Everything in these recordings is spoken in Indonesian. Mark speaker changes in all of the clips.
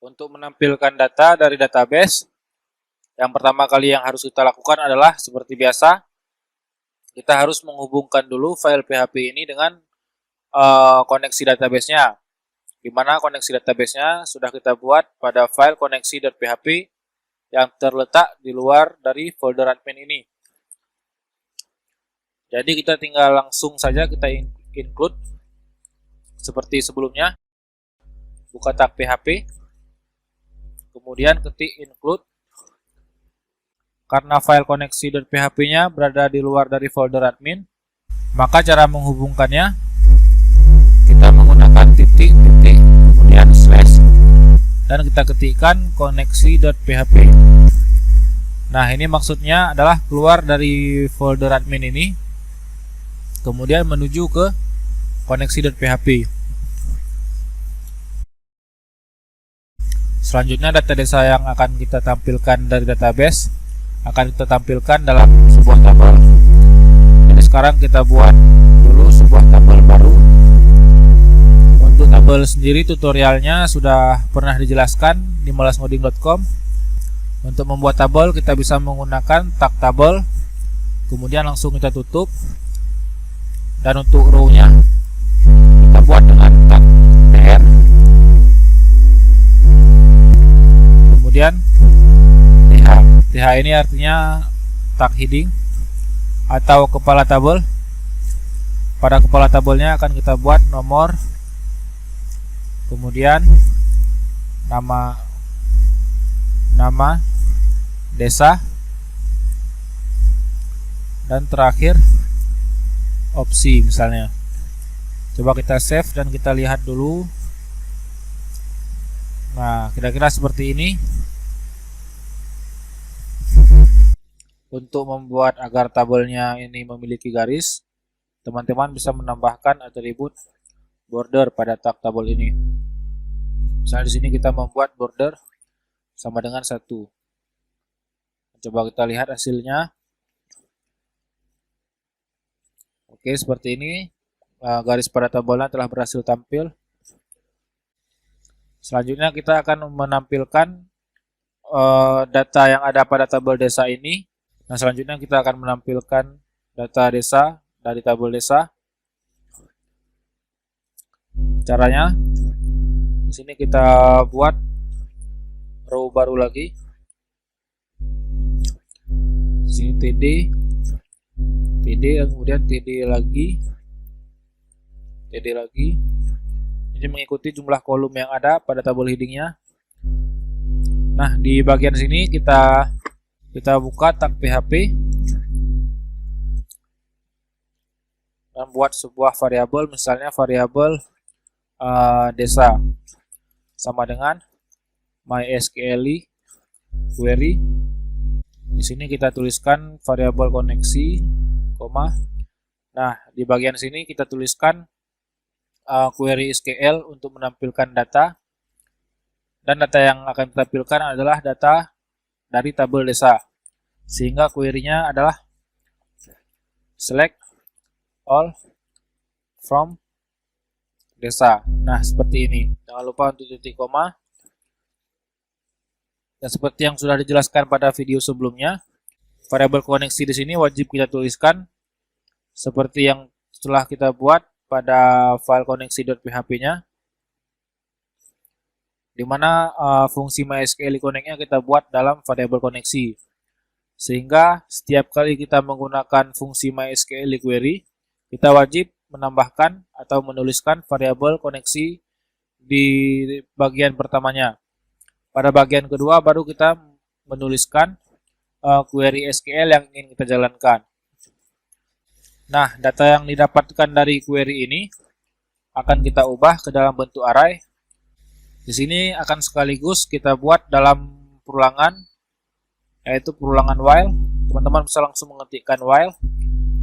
Speaker 1: Untuk menampilkan data dari database, yang pertama kali yang harus kita lakukan adalah seperti biasa, kita harus menghubungkan dulu file PHP ini dengan koneksi database-nya. Di mana koneksi database-nya sudah kita buat pada file koneksi.php yang terletak di luar dari folder admin ini. Jadi kita tinggal langsung saja kita include seperti sebelumnya. Buka tab PHP, kemudian ketik include. Karena file koneksi.php-nya berada di luar dari folder admin, maka cara menghubungkannya kita menggunakan titik, kemudian slash, dan kita ketikkan koneksi.php. Nah, ini maksudnya adalah keluar dari folder admin ini, kemudian menuju ke koneksi.php. Selanjutnya data desa yang akan kita tampilkan dari database akan kita tampilkan dalam sebuah tabel. Jadi sekarang kita buat dulu sebuah tabel baru. Untuk tabel sendiri tutorialnya sudah pernah dijelaskan di malasngoding.com. Untuk membuat tabel kita bisa menggunakan tag tabel, kemudian langsung kita tutup. Dan untuk row-nya kita buat dengan tag tr. Kemudian TH ini artinya tag heading atau kepala tabel. Pada kepala tabelnya akan kita buat nomor, kemudian nama desa, dan terakhir opsi misalnya. Coba kita save dan kita lihat dulu. Nah, kira-kira seperti ini. Untuk membuat agar tabelnya ini memiliki garis, teman-teman bisa menambahkan atribut border pada tag tabel ini. Misalnya di sini kita membuat border sama dengan 1. Coba kita lihat hasilnya. Oke, seperti ini. Garis pada tabelnya telah berhasil tampil. Selanjutnya kita akan menampilkan data yang ada pada tabel desa ini. Nah, selanjutnya kita akan menampilkan data desa dari tabel desa. Caranya, di sini kita buat row baru lagi. Di sini TD, kemudian TD lagi. Ini mengikuti jumlah kolom yang ada pada tabel headingnya. Nah, di bagian sini kita buka tag PHP dan buat sebuah variabel, misalnya variabel desa sama dengan mysql query. Di sini kita tuliskan variabel koneksi, koma. Nah, di bagian sini kita tuliskan query SQL untuk menampilkan data, dan data yang akan kita tampilkan adalah data dari tabel desa, sehingga query-nya adalah select all from desa. Nah, seperti ini. Jangan lupa untuk titik koma. Dan seperti yang sudah dijelaskan pada video sebelumnya, variabel koneksi di sini wajib kita tuliskan seperti yang telah kita buat pada file koneksi.php-nya, di mana fungsi mysql connect-nya kita buat dalam variabel koneksi. Sehingga setiap kali kita menggunakan fungsi mysql query, kita wajib menambahkan atau menuliskan variabel koneksi di bagian pertamanya. Pada bagian kedua baru kita menuliskan query SQL yang ingin kita jalankan. Nah, data yang didapatkan dari query ini akan kita ubah ke dalam bentuk array. Di sini akan sekaligus kita buat dalam perulangan, yaitu perulangan while. Teman-teman bisa langsung mengetikkan while,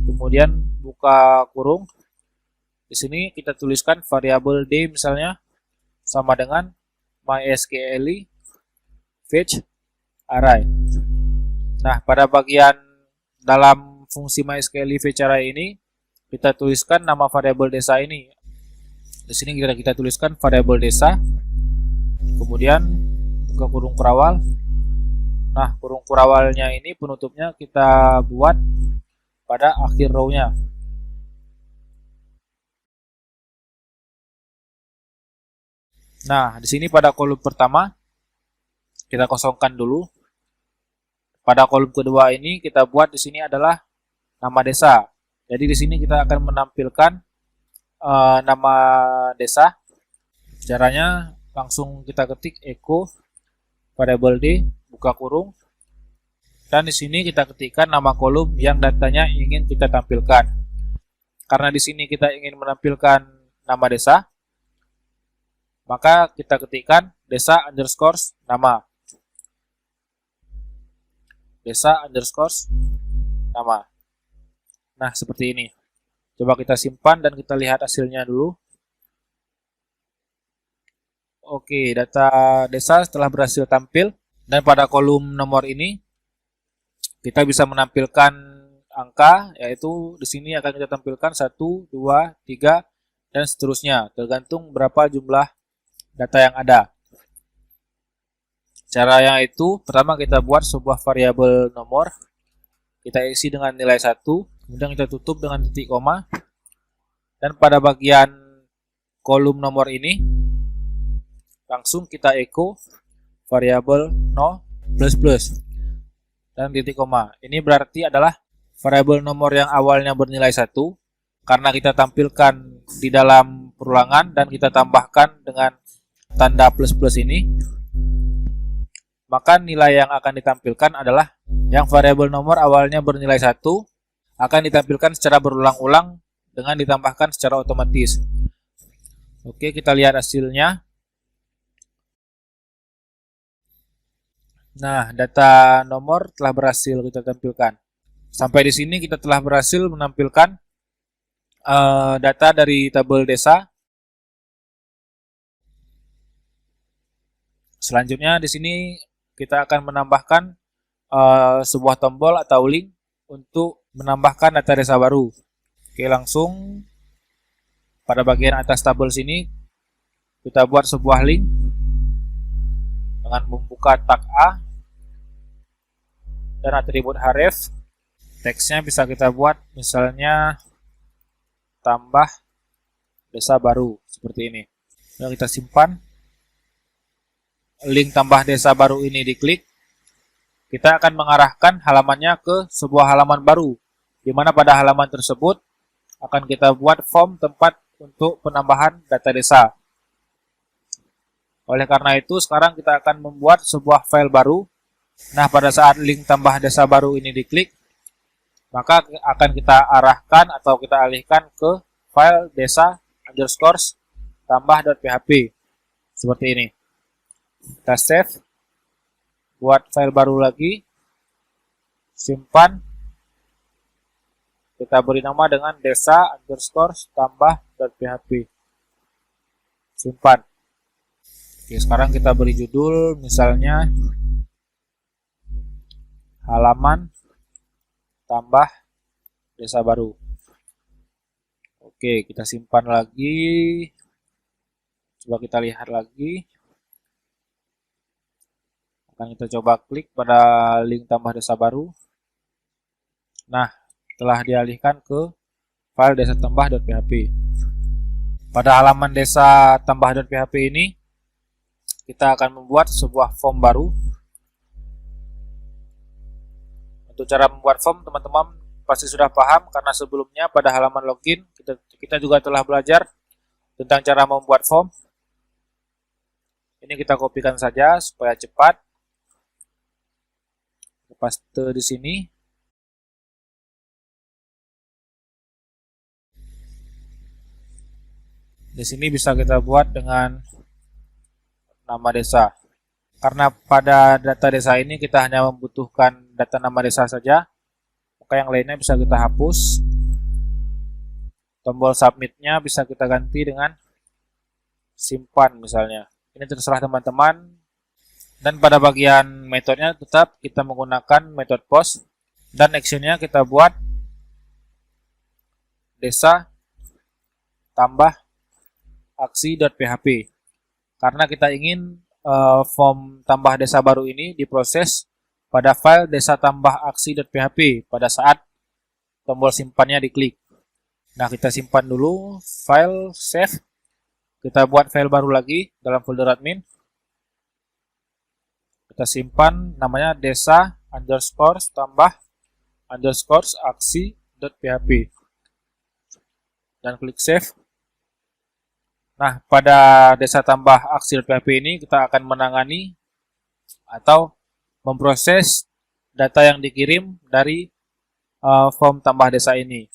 Speaker 1: kemudian buka kurung. Di sini kita tuliskan variabel d misalnya sama dengan mysql fetch array. Nah, pada bagian dalam fungsi mysql fetch array ini kita tuliskan nama variabel desa ini. Di sini kita tuliskan variabel desa, kemudian ke kurung kurawal. Nah, kurung kurawalnya ini penutupnya kita buat pada akhir row-nya. Nah, di sini pada kolom pertama kita kosongkan dulu. Pada kolom kedua ini kita buat di sini adalah nama desa. Jadi di sini kita akan menampilkan nama desa. Caranya langsung kita ketik echo variable d buka kurung, dan di sini kita ketikkan nama kolom yang datanya ingin kita tampilkan. Karena di sini kita ingin menampilkan nama desa, maka kita ketikkan desa underscore nama. Desa underscore nama. Nah, seperti ini. Coba kita simpan dan kita lihat hasilnya dulu. Oke, data desa setelah berhasil tampil, dan pada kolom nomor ini kita bisa menampilkan angka, yaitu di sini akan kita tampilkan 1, 2, 3 dan seterusnya, tergantung berapa jumlah data yang ada. Caranya itu, pertama kita buat sebuah variabel nomor, kita isi dengan nilai 1, kemudian kita tutup dengan titik koma, dan pada bagian kolom nomor ini langsung kita echo variabel no plus plus dan titik koma. Ini berarti adalah variabel nomor yang awalnya bernilai 1, karena kita tampilkan di dalam perulangan dan kita tambahkan dengan tanda plus plus ini, maka nilai yang akan ditampilkan adalah yang variabel nomor awalnya bernilai 1 akan ditampilkan secara berulang-ulang dengan ditambahkan secara otomatis. Oke, kita lihat hasilnya. Nah, data nomor telah berhasil kita tampilkan. Sampai di sini kita telah berhasil menampilkan data dari tabel desa. Selanjutnya di sini kita akan menambahkan sebuah tombol atau link untuk menambahkan data desa baru. Oke, langsung pada bagian atas tabel sini kita buat sebuah link dengan membuka tag A dan atribut href. Teksnya bisa kita buat misalnya tambah desa baru seperti ini. Lalu kita simpan. Link tambah desa baru ini diklik. Kita akan mengarahkan halamannya ke sebuah halaman baru, di mana pada halaman tersebut akan kita buat form tempat untuk penambahan data desa. Oleh karena itu, sekarang kita akan membuat sebuah file baru. Nah, pada saat link tambah desa baru ini diklik, maka akan kita arahkan atau kita alihkan ke file desa underscore tambah.php. Seperti ini. Kita save. Buat file baru lagi. Simpan. Kita beri nama dengan desa underscore tambah.php. Simpan. Oke, sekarang kita beri judul misalnya halaman tambah desa baru. Oke, kita simpan lagi. Coba kita lihat lagi. Akan kita coba klik pada link tambah desa baru. Nah, telah dialihkan ke file desa tambah.php. Pada halaman desa tambah.php ini kita akan membuat sebuah form baru. Untuk cara membuat form, teman-teman pasti sudah paham karena sebelumnya pada halaman login kita juga telah belajar tentang cara membuat form. Ini kita kopikan saja supaya cepat. Paste di sini. Di sini bisa kita buat dengan nama desa. Karena pada data desa ini kita hanya membutuhkan data nama desa saja, maka yang lainnya bisa kita hapus. Tombol submitnya bisa kita ganti dengan simpan misalnya. Ini terserah teman-teman. Dan pada bagian metodenya tetap kita menggunakan metode post, dan actionnya kita buat desa tambah aksi.php. Karena kita ingin form tambah desa baru ini diproses pada file desa tambah aksi.php pada saat tombol simpannya diklik. Nah, kita simpan dulu file, save. Kita buat file baru lagi dalam folder admin. Kita simpan namanya desa underscore tambah underscore aksi.php. Dan klik save. Nah, pada desa tambah aksi.php ini kita akan menangani atau memproses data yang dikirim dari form tambah desa ini.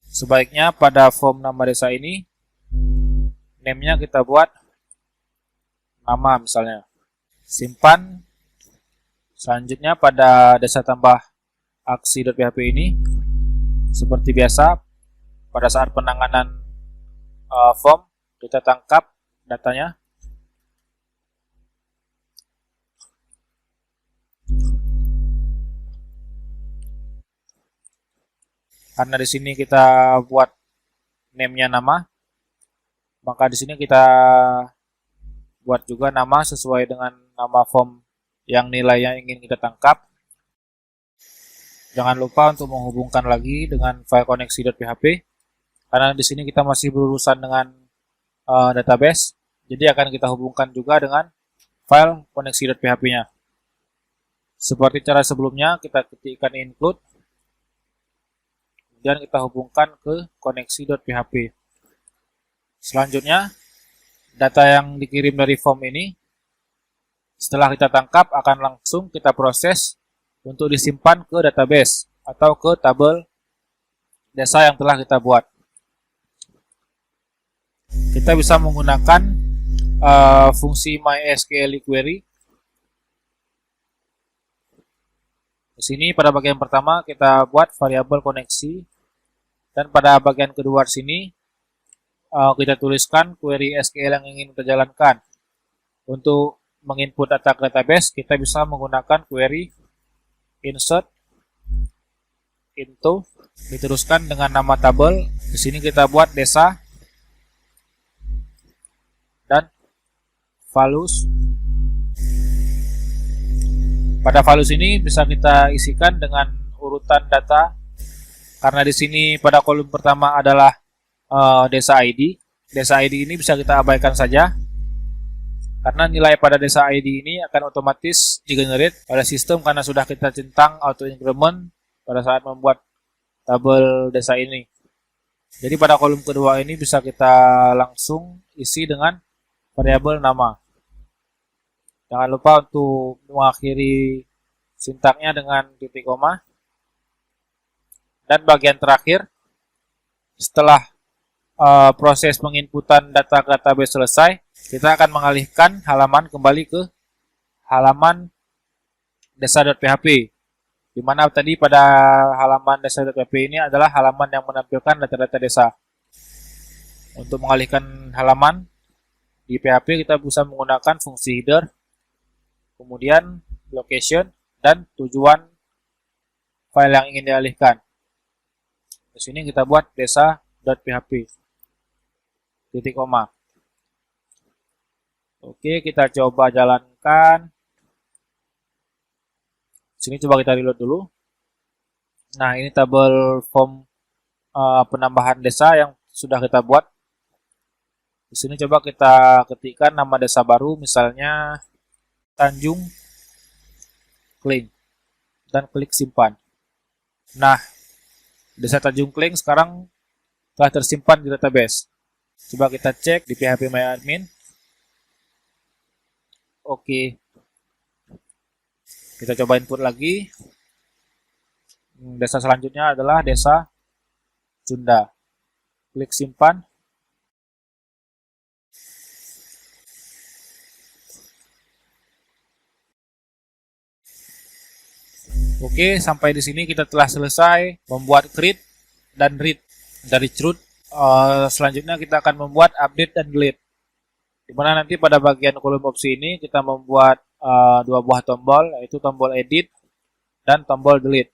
Speaker 1: Sebaiknya pada form nama desa ini, name-nya kita buat nama misalnya. Simpan. Selanjutnya pada desa tambah aksi.php ini, seperti biasa, pada saat penanganan form, kita tangkap datanya. Karena di sini kita buat name-nya nama, maka di sini kita buat juga nama sesuai dengan nama form yang nilainya ingin kita tangkap. Jangan lupa untuk menghubungkan lagi dengan file koneksi.php, karena di sini kita masih berurusan dengan database, jadi akan kita hubungkan juga dengan file koneksi.php-nya. Seperti cara sebelumnya, kita ketikkan include, kemudian kita hubungkan ke koneksi.php. Selanjutnya, data yang dikirim dari form ini, setelah kita tangkap, akan langsung kita proses untuk disimpan ke database atau ke tabel desa yang telah kita buat. Kita bisa menggunakan fungsi MySQL query. Di sini pada bagian pertama kita buat variabel koneksi, dan pada bagian kedua sini kita tuliskan query SQL yang ingin kita jalankan. Untuk menginput data ke database, kita bisa menggunakan query insert into, diteruskan dengan nama tabel. Di sini kita buat desa dan values. Pada values ini bisa kita isikan dengan urutan data. Karena di sini pada kolom pertama adalah desa ID. Desa ID ini bisa kita abaikan saja, karena nilai pada desa ID ini akan otomatis digenerate oleh sistem karena sudah kita centang auto increment pada saat membuat tabel desa ini. Jadi pada kolom kedua ini bisa kita langsung isi dengan variabel nama. Jangan lupa untuk mengakhiri sintaknya dengan titik koma. Dan bagian terakhir, setelah proses penginputan data ke database selesai, kita akan mengalihkan halaman kembali ke halaman desa.php, di mana tadi pada halaman desa.php ini adalah halaman yang menampilkan data-data desa. Untuk mengalihkan halaman di PHP, kita bisa menggunakan fungsi header, kemudian location, dan tujuan file yang ingin dialihkan. Di sini kita buat desa.php, titik koma. Oke, kita coba jalankan. Sini coba kita reload dulu. Nah, ini tabel form penambahan desa yang sudah kita buat. Di sini coba kita ketikkan nama desa baru, misalnya Tanjung Kling, dan klik simpan. Nah, desa Tanjung Kling sekarang telah tersimpan di database. Coba kita cek di phpMyAdmin. Oke. Kita coba input lagi. Desa selanjutnya adalah desa Sunda. Klik simpan. Oke, sampai di sini kita telah selesai membuat create dan read dari root. Selanjutnya kita akan membuat update dan delete. Dimana nanti pada bagian kolom opsi ini kita membuat dua buah tombol, yaitu tombol edit dan tombol delete.